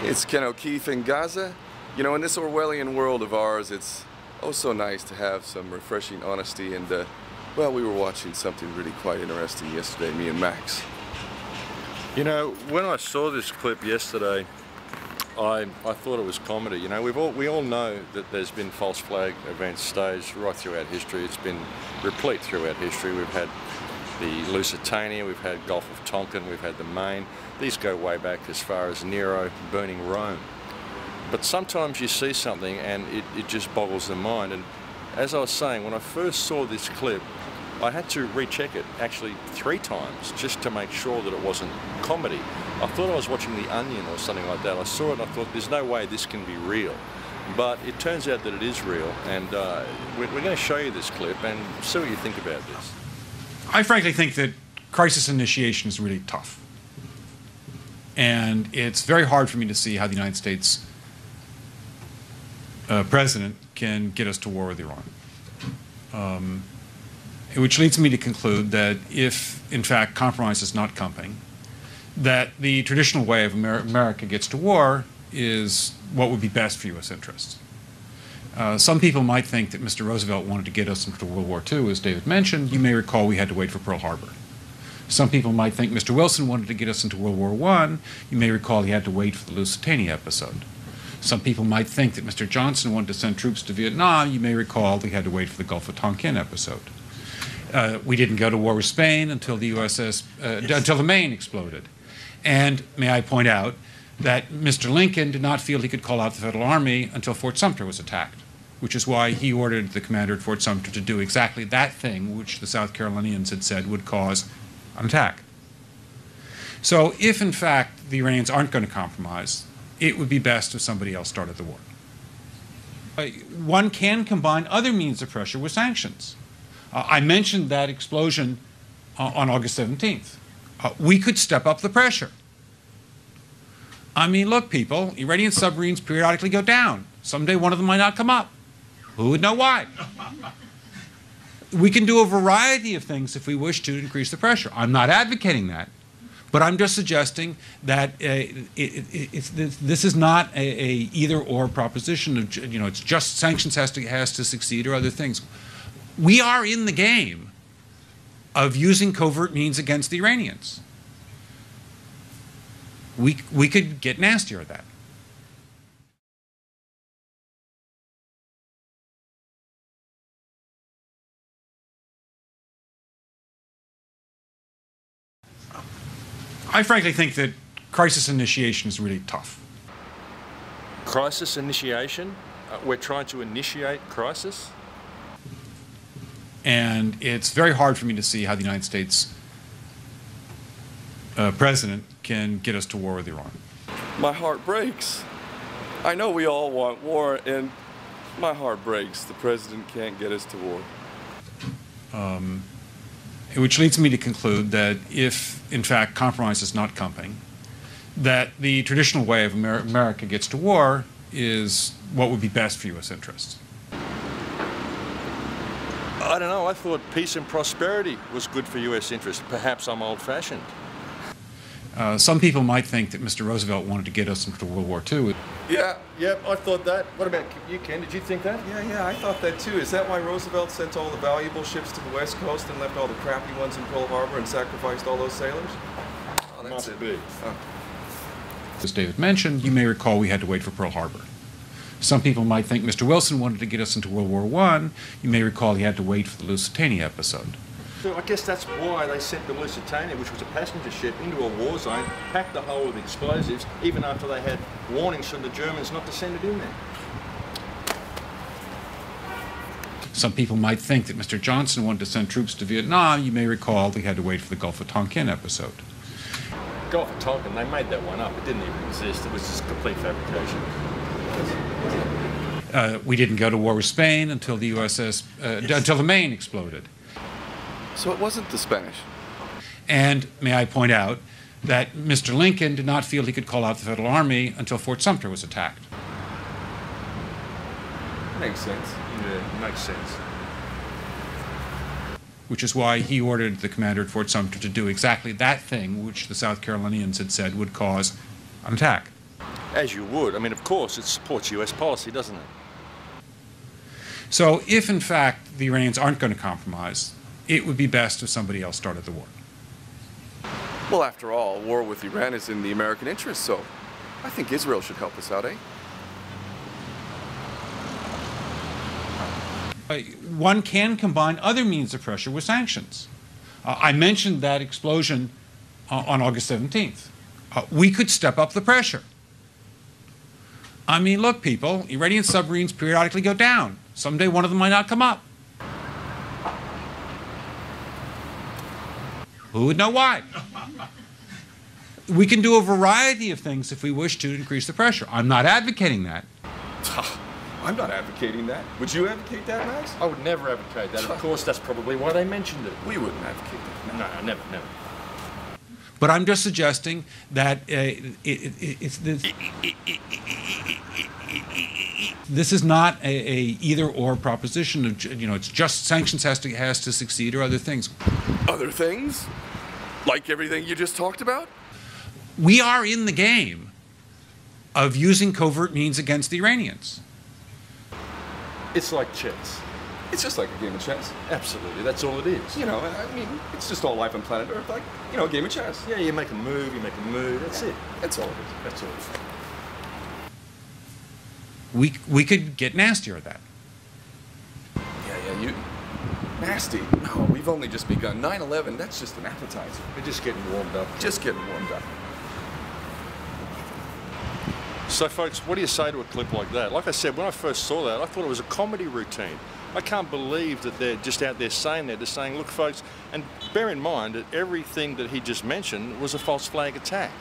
It's Ken O'Keefe in Gaza. You know, in this Orwellian world of ours, it's oh so nice to have some refreshing honesty, and well, we were watching something really quite interesting yesterday, me and Max. You know, when I saw this clip yesterday, I thought it was comedy. You know, we all know that there's been false flag events staged right throughout history. It's been replete throughout history. We've had the Lusitania, we've had Gulf of Tonkin, we've had the Maine. These go way back as far as Nero burning Rome. But sometimes you see something and it just boggles the mind. And as I was saying, when I first saw this clip, I had to recheck it actually 3 times just to make sure that it wasn't comedy. I thought I was watching The Onion or something like that. I saw it and I thought, there's no way this can be real. But it turns out that it is real, and we're going to show you this clip and see what you think about this. I frankly think that crisis initiation is really tough. And it's very hard for me to see how the United States president can get us to war with Iran. Which leads me to conclude that if, in fact, compromise is not coming, that the traditional way of America gets to war is what would be best for U.S. interests. Some people might think that Mr. Roosevelt wanted to get us into World War II, as David mentioned. You may recall we had to wait for Pearl Harbor. Some people might think Mr. Wilson wanted to get us into World War I. You may recall he had to wait for the Lusitania episode. Some people might think that Mr. Johnson wanted to send troops to Vietnam. You may recall we had to wait for the Gulf of Tonkin episode. We didn't go to war with Spain until until the Maine exploded. And may I point out that Mr. Lincoln did not feel he could call out the Federal Army until Fort Sumter was attacked, which is why he ordered the commander at Fort Sumter to do exactly that thing which the South Carolinians had said would cause an attack. So if, in fact, the Iranians aren't going to compromise, it would be best if somebody else started the war. One can combine other means of pressure with sanctions. I mentioned that explosion on August 17th. We could step up the pressure. I mean, look, people, Iranian submarines periodically go down. Someday one of them might not come up. Who would know why? We can do a variety of things if we wish to increase the pressure. I'm not advocating that, but I'm just suggesting that this is not a either-or proposition. It's just sanctions has to succeed or other things. We are in the game of using covert means against the Iranians. We could get nastier at that. I frankly think that crisis initiation is really tough. Crisis initiation? We're trying to initiate crisis? And it's very hard for me to see how the United States president can get us to war with Iran. My heart breaks. I know we all want war, and my heart breaks. The president can't get us to war. Which leads me to conclude that if, in fact, compromise is not coming, that the traditional way of America gets to war is what would be best for U.S. interests. I don't know, I thought peace and prosperity was good for U.S. interests. Perhaps I'm old-fashioned. Some people might think that Mr. Roosevelt wanted to get us into World War II. Yeah, I thought that. What about you, Ken? Did you think that? Yeah, I thought that too. Is that why Roosevelt sent all the valuable ships to the West Coast and left all the crappy ones in Pearl Harbor and sacrificed all those sailors? Oh, that's Must be. Oh. As David mentioned, you may recall we had to wait for Pearl Harbor. Some people might think Mr. Wilson wanted to get us into World War I. You may recall he had to wait for the Lusitania episode. So I guess that's why they sent the Lusitania, which was a passenger ship, into a war zone, packed the hull with explosives, even after they had warnings from the Germans not to send it in there. Some people might think that Mr. Johnson wanted to send troops to Vietnam. You may recall we had to wait for the Gulf of Tonkin episode. Gulf of Tonkin, they made that one up. It didn't even exist. It was just complete fabrication. We didn't go to war with Spain until until the Maine exploded. So it wasn't the Spanish. And may I point out that Mr. Lincoln did not feel he could call out the Federal Army until Fort Sumter was attacked. Makes sense. Yeah, makes sense. Which is why he ordered the commander at Fort Sumter to do exactly that thing which the South Carolinians had said would cause an attack. As you would. I mean, of course, it supports US policy, doesn't it? So if, in fact, the Iranians aren't going to compromise, it would be best if somebody else started the war. Well, after all, war with Iran is in the American interest, so I think Israel should help us out, eh? One can combine other means of pressure with sanctions. I mentioned that explosion on August 17th. We could step up the pressure. I mean, look, people, Iranian submarines periodically go down. Someday one of them might not come up. Who would know why? We can do a variety of things if we wish to increase the pressure. I'm not advocating that. I'm not advocating that. Would you advocate that, Max? I would never advocate that. Of course, that's probably why they mentioned it. We wouldn't advocate that. No, never. But I'm just suggesting that this is not a either-or proposition. Of, it's just sanctions has to succeed or other things. Other things? Like everything you just talked about? We are in the game of using covert means against the Iranians. It's like chess. It's just like a game of chess. Absolutely, that's all it is. I mean, it's just all life on planet Earth, like, a game of chess. Yeah, you make a move, that's it. That's all it is. That's all it is. We could get nastier at that. Yeah, you... Nasty? No, we've only just begun. 9/11, that's just an appetizer. We're just getting warmed up. Just getting warmed up. So, folks, what do you say to a clip like that? Like I said, when I first saw that, I thought it was a comedy routine. I can't believe that they're just out there saying that. They're saying, look, folks, and bear in mind that everything that he just mentioned was a false flag attack.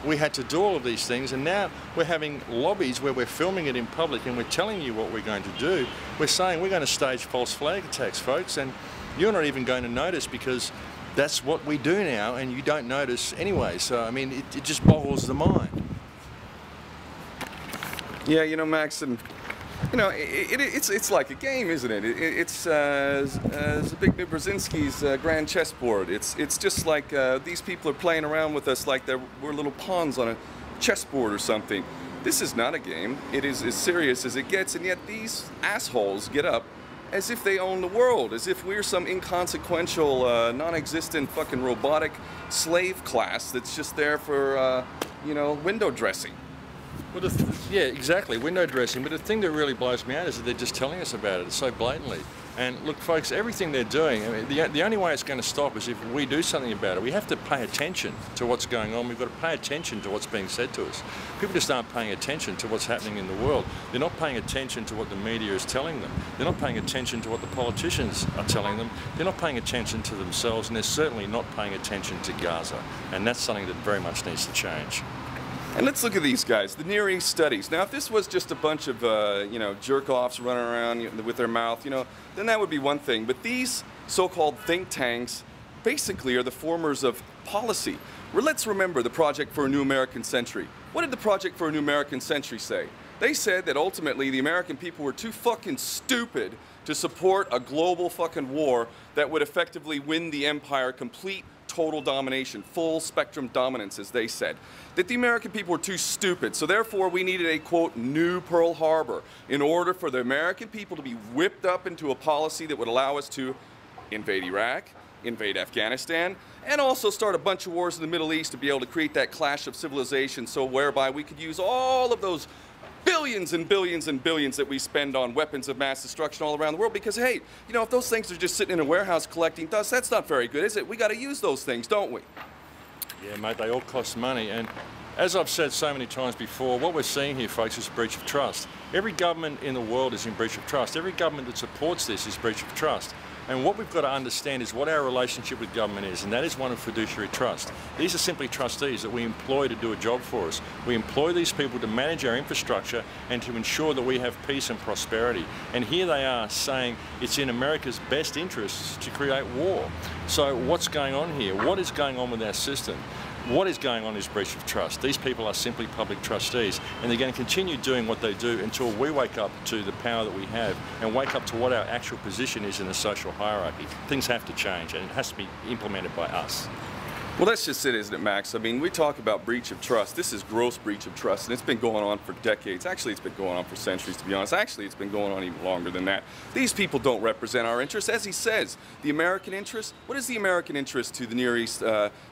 We had to do all of these things, and now we're having lobbies where we're filming it in public and we're telling you what we're going to do. We're saying we're going to stage false flag attacks, folks, and you're not even going to notice because that's what we do now, and you don't notice anyway. So, I mean, it just boggles the mind. Yeah, Max, and it's like a game, isn't it? It's Zbigniew Brzezinski's grand chessboard. It's just like these people are playing around with us like we're little pawns on a chessboard or something. This is not a game. It is as serious as it gets, and yet these assholes get up as if they own the world, as if we're some inconsequential, non-existent fucking robotic slave class that's just there for, window dressing. Well, yeah, exactly, window dressing. But the thing that really blows me out is that they're just telling us about it so blatantly. And look, folks, everything they're doing, I mean, the only way it's going to stop is if we do something about it. We have to pay attention to what's going on. We've got to pay attention to what's being said to us. People just aren't paying attention to what's happening in the world. They're not paying attention to what the media is telling them. They're not paying attention to what the politicians are telling them. They're not paying attention to themselves, and they're certainly not paying attention to Gaza. And that's something that very much needs to change. And let's look at these guys, the Near East studies. Now, if this was just a bunch of, jerk-offs running around with their mouth, then that would be one thing. But these so-called think tanks basically are the formers of policy. Let's remember the Project for a New American Century. What did the Project for a New American Century say? They said that ultimately the American people were too fucking stupid to support a global fucking war that would effectively win the empire complete total domination, full spectrum dominance, as they said. That the American people were too stupid, so therefore we needed a, quote, new Pearl Harbor in order for the American people to be whipped up into a policy that would allow us to invade Iraq, invade Afghanistan, and also start a bunch of wars in the Middle East to be able to create that clash of civilization, so whereby we could use all of those billions and billions and billions that we spend on weapons of mass destruction all around the world, because hey, if those things are just sitting in a warehouse collecting dust, that's not very good, is it? We got to use those things, don't we? Yeah, mate, they all cost money, and as I've said so many times before, what we're seeing here, folks, is a breach of trust. Every government in the world is in breach of trust. Every government that supports this is breach of trust. And what we've got to understand is what our relationship with government is, and that is one of fiduciary trust. These are simply trustees that we employ to do a job for us. We employ these people to manage our infrastructure and to ensure that we have peace and prosperity. And here they are saying it's in America's best interests to create war. So what's going on here? What is going on with our system? What is going on is breach of trust. These people are simply public trustees, and they're going to continue doing what they do until we wake up to the power that we have and wake up to what our actual position is in the social hierarchy. Things have to change, and it has to be implemented by us. Well, that's just it, isn't it, Max? I mean, we talk about breach of trust. This is gross breach of trust, and it's been going on for decades. Actually, it's been going on for centuries, to be honest. Actually, it's been going on even longer than that. These people don't represent our interests. As he says, the American interest, what is the American interest to the Near East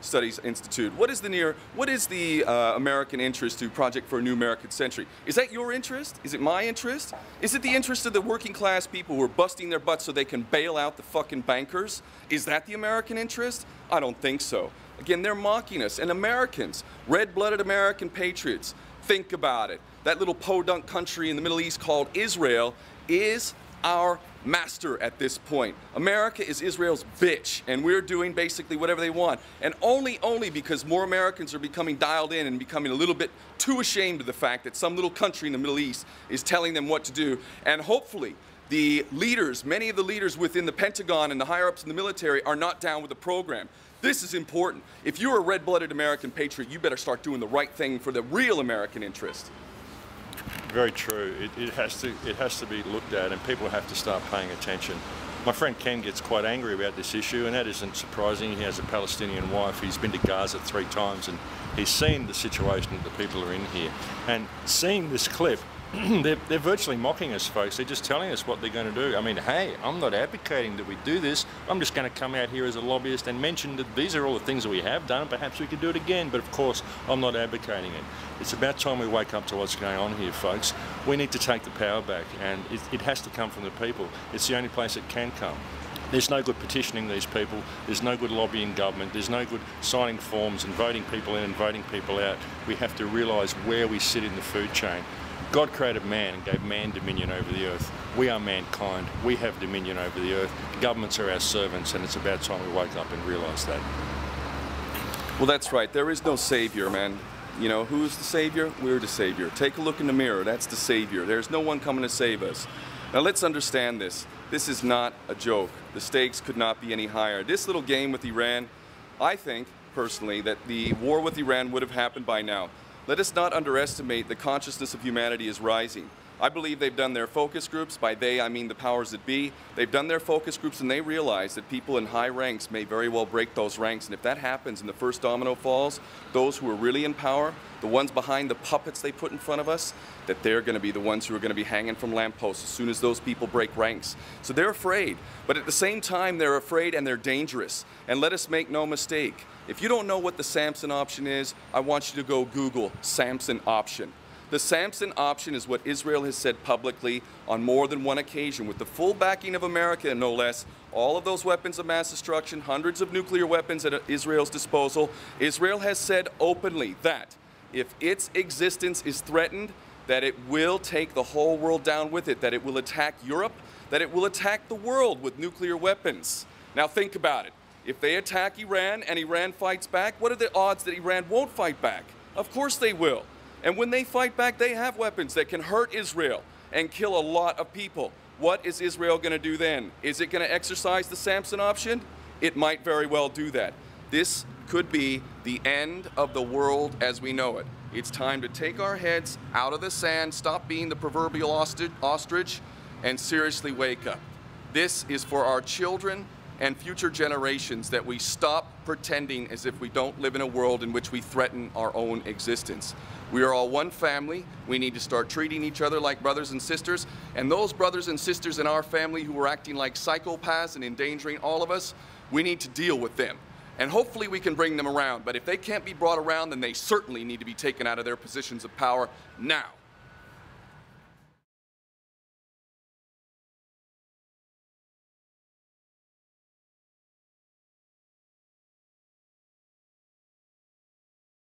Studies Institute? What is the American interest to Project for a New American Century? Is that your interest? Is it my interest? Is it the interest of the working class people who are busting their butts so they can bail out the fucking bankers? Is that the American interest? I don't think so. Again, they're mocking us. And Americans, red-blooded American patriots, think about it. That little podunk country in the Middle East called Israel is our master at this point. America is Israel's bitch, and we're doing basically whatever they want. And only because more Americans are becoming dialed in and becoming a little bit too ashamed of the fact that some little country in the Middle East is telling them what to do. And hopefully, the leaders, many of the leaders within the Pentagon and the higher-ups in the military are not down with the program. This is important. If you're a red-blooded American patriot, you better start doing the right thing for the real American interest. Very true. It has to be looked at, and people have to start paying attention. My friend Ken gets quite angry about this issue, and that isn't surprising. He has a Palestinian wife. He's been to Gaza 3 times, and he's seen the situation that the people are in here. And seeing this clip, they're virtually mocking us, folks. They're just telling us what they're going to do. I mean, hey, I'm not advocating that we do this. I'm just going to come out here as a lobbyist and mention that these are all the things that we have done. Perhaps we could do it again. But of course, I'm not advocating it. It's about time we wake up to what's going on here, folks. We need to take the power back, and it has to come from the people. It's the only place it can come. There's no good petitioning these people. There's no good lobbying government. There's no good signing forms and voting people in and voting people out. We have to realise where we sit in the food chain. God created man and gave man dominion over the earth. We are mankind. We have dominion over the earth. Governments are our servants, and it's about time we wake up and realise that. Well, that's right. There is no savior, man. You know, who's the savior? We're the savior. Take a look in the mirror. That's the savior. There's no one coming to save us. Now, let's understand this. This is not a joke. The stakes could not be any higher. This little game with Iran, I think, personally, that the war with Iran would have happened by now. Let us not underestimate the consciousness of humanity is rising. I believe they've done their focus groups. By they, I mean the powers that be. They've done their focus groups, and they realize that people in high ranks may very well break those ranks. And if that happens and the first domino falls, those who are really in power, the ones behind the puppets they put in front of us, that they're going to be the ones who are going to be hanging from lampposts as soon as those people break ranks. So they're afraid. But at the same time, they're afraid and they're dangerous. And let us make no mistake. If you don't know what the Samson option is, I want you to go Google Samson option. The Samson option is what Israel has said publicly on more than one occasion, with the full backing of America, no less. All of those weapons of mass destruction, hundreds of nuclear weapons at Israel's disposal. Israel has said openly that if its existence is threatened, that it will take the whole world down with it, that it will attack Europe, that it will attack the world with nuclear weapons. Now think about it. If they attack Iran and Iran fights back, what are the odds that Iran won't fight back? Of course they will. And when they fight back, they have weapons that can hurt Israel and kill a lot of people. What is Israel going to do then? Is it going to exercise the Samson option? It might very well do that. This could be the end of the world as we know it. It's time to take our heads out of the sand, stop being the proverbial ostrich, and seriously wake up. This is for our children and future generations, that we stop pretending as if we don't live in a world in which we threaten our own existence. We are all one family. We need to start treating each other like brothers and sisters. And those brothers and sisters in our family who are acting like psychopaths and endangering all of us, we need to deal with them. And hopefully we can bring them around. But if they can't be brought around, then they certainly need to be taken out of their positions of power now.